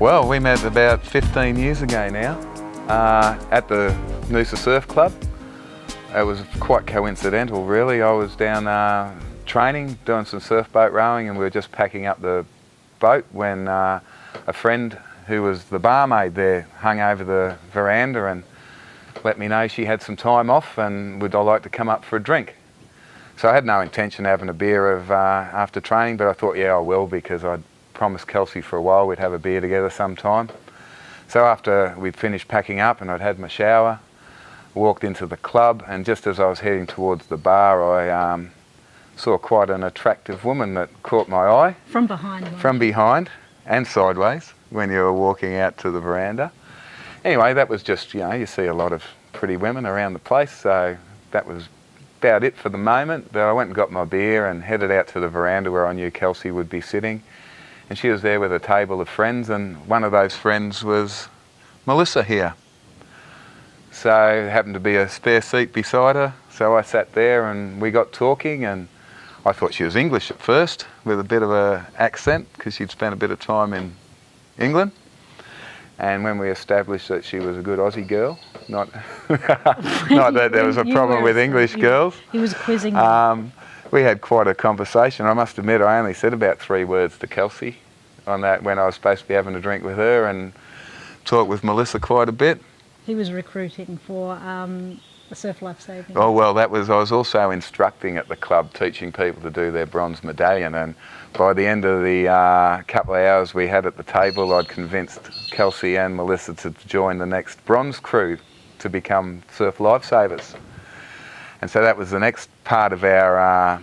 Well, we met about 15 years ago now at the Noosa Surf Club. It was quite coincidental really. I was down training, doing some surf boat rowing, and we were just packing up the boat when a friend who was the barmaid there hung over the veranda and let me know she had some time off and would I like to come up for a drink. So I had no intention of having a beer after training, but I thought, yeah, I will, because I'd promised Kelsey for a while we'd have a beer together sometime. So after we'd finished packing up and I'd had my shower, walked into the club, and just as I was heading towards the bar, I saw quite an attractive woman that caught my eye. From behind? Right? From behind and sideways when you were walking out to the veranda. Anyway, that was just, you see a lot of pretty women around the place, so that was about it for the moment. But I went and got my beer and headed out to the veranda where I knew Kelsey would be sitting. And she was there with a table of friends, and one of those friends was Melissa here. So there happened to be a spare seat beside her, so I sat there and we got talking, and I thought she was English at first with a bit of an accent because she'd spent a bit of time in England. And when we established that she was a good Aussie girl, not that there was a problem with English girls. He was quizzing we had quite a conversation. I must admit I only said about 3 words to Kelsey on that when I was supposed to be having a drink with her, and talked with Melissa quite a bit. He was recruiting for surf life saving. Oh well, I was also instructing at the club, teaching people to do their bronze medallion, and by the end of the couple of hours we had at the table, I'd convinced Kelsey and Melissa to join the next bronze crew to become surf lifesavers. And so that was the next part of our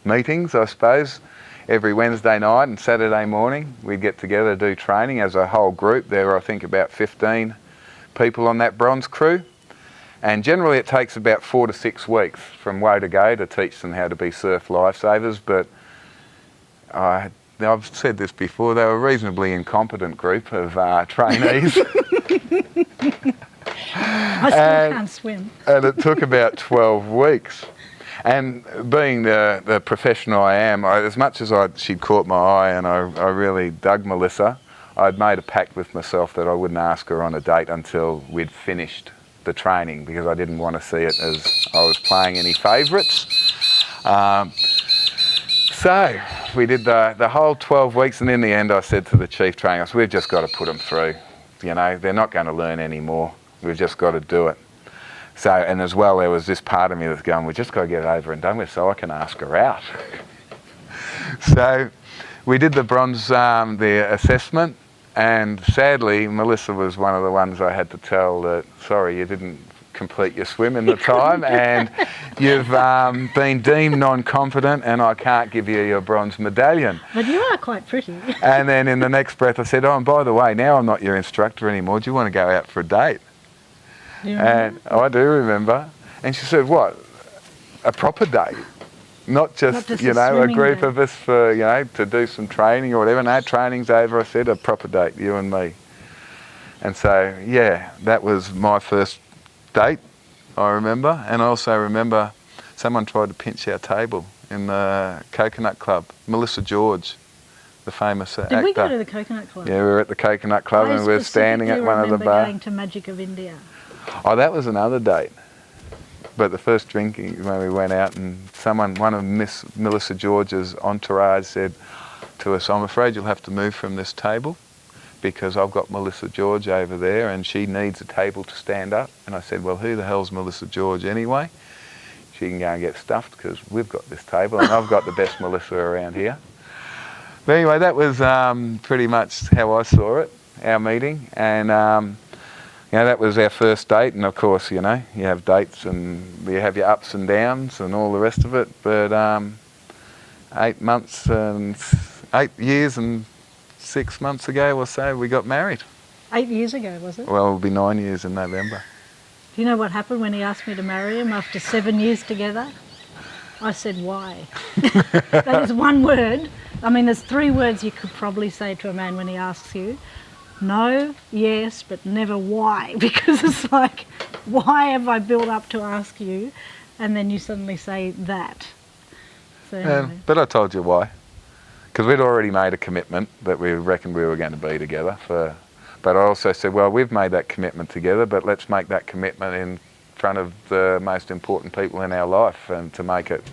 meetings, I suppose. Every Wednesday night and Saturday morning we'd get together to do training as a whole group. There were, I think, about 15 people on that bronze crew. And generally it takes about 4 to 6 weeks from woe to go to teach them how to be surf lifesavers. But I've said this before, they were a reasonably incompetent group of trainees. I still can't swim. And it took about 12 weeks. And being the professional I am, as much as she'd caught my eye and I really dug Melissa, I'd made a pact with myself that I wouldn't ask her on a date until we'd finished the training, because I didn't want to see it as I was playing any favourites. So we did the whole 12 weeks, and in the end I said to the chief trainer, we've just got to put them through. They're not going to learn anymore. We've just got to do it. So, and as well, there was this part of me that's going, we've just got to get it over and done with so I can ask her out. So we did the bronze, the assessment, and sadly Melissa was one of the ones I had to tell that, sorry, you didn't complete your swim in the time and you've been deemed non-competent and I can't give you your bronze medallion. But you are quite pretty. And then in the next breath I said, oh, and by the way, now I'm not your instructor anymore, do you want to go out for a date? And I do remember. And she said, what? A proper date? Not just a group of us for, to do some training or whatever. No, training's over. I said, a proper date, you and me. And so, yeah, that was my first date, I remember. And I also remember someone tried to pinch our table in the Coconut Club. Melissa George, the famous actor. Did we go to the Coconut Club? Yeah, we were at the Coconut Club and we were standing at one of the bars. I going to Magic of India. Oh, that was another date. But the first drinking, when we went out, and one of Miss Melissa George's entourage said to us, I'm afraid you'll have to move from this table because I've got Melissa George over there and she needs a table to stand up. And I said, well, who the hell's Melissa George anyway? She can go and get stuffed because we've got this table and I've got the best Melissa around here. But anyway, that was pretty much how I saw it, our meeting. And that was our first date, and of course, you have dates and you have your ups and downs and all the rest of it. But 8 years and 6 months ago or so, we got married. 8 years ago, was it? Well, it'll be 9 years in November. Do you know what happened when he asked me to marry him after 7 years together? I said, why? That is one word. I mean, there's 3 words you could probably say to a man when he asks you. No, yes, but never why, because it's like, why have I built up to ask you? And then you suddenly say that. So anyway. But I told you why. because we'd already made a commitment that we reckoned we were going to be together for. But I also said, well, we've made that commitment together, but let's make that commitment in front of the most important people in our life, and to make it,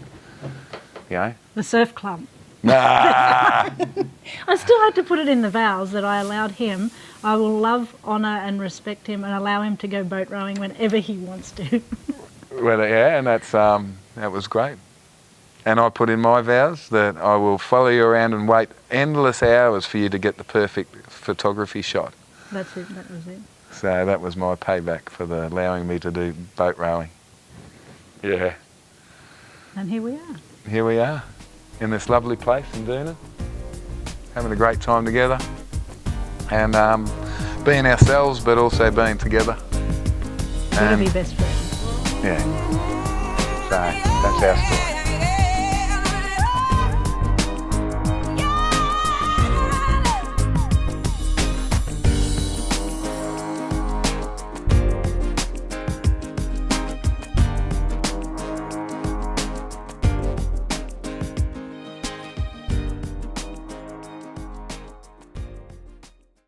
you know. The surf club. Nah. I still had to put it in the vows that I allowed him, I will love, honour and respect him and allow him to go boat rowing whenever he wants to. Well, yeah, and that was great. And I put in my vows that I will follow you around and wait endless hours for you to get the perfect photography shot. That's it, that was it. So that was my payback for allowing me to do boat rowing. Yeah. And here we are. Here we are, in this lovely place in Doonan, having a great time together, and being ourselves, but also being together. We're going to be best friends. Yeah. So that's our story.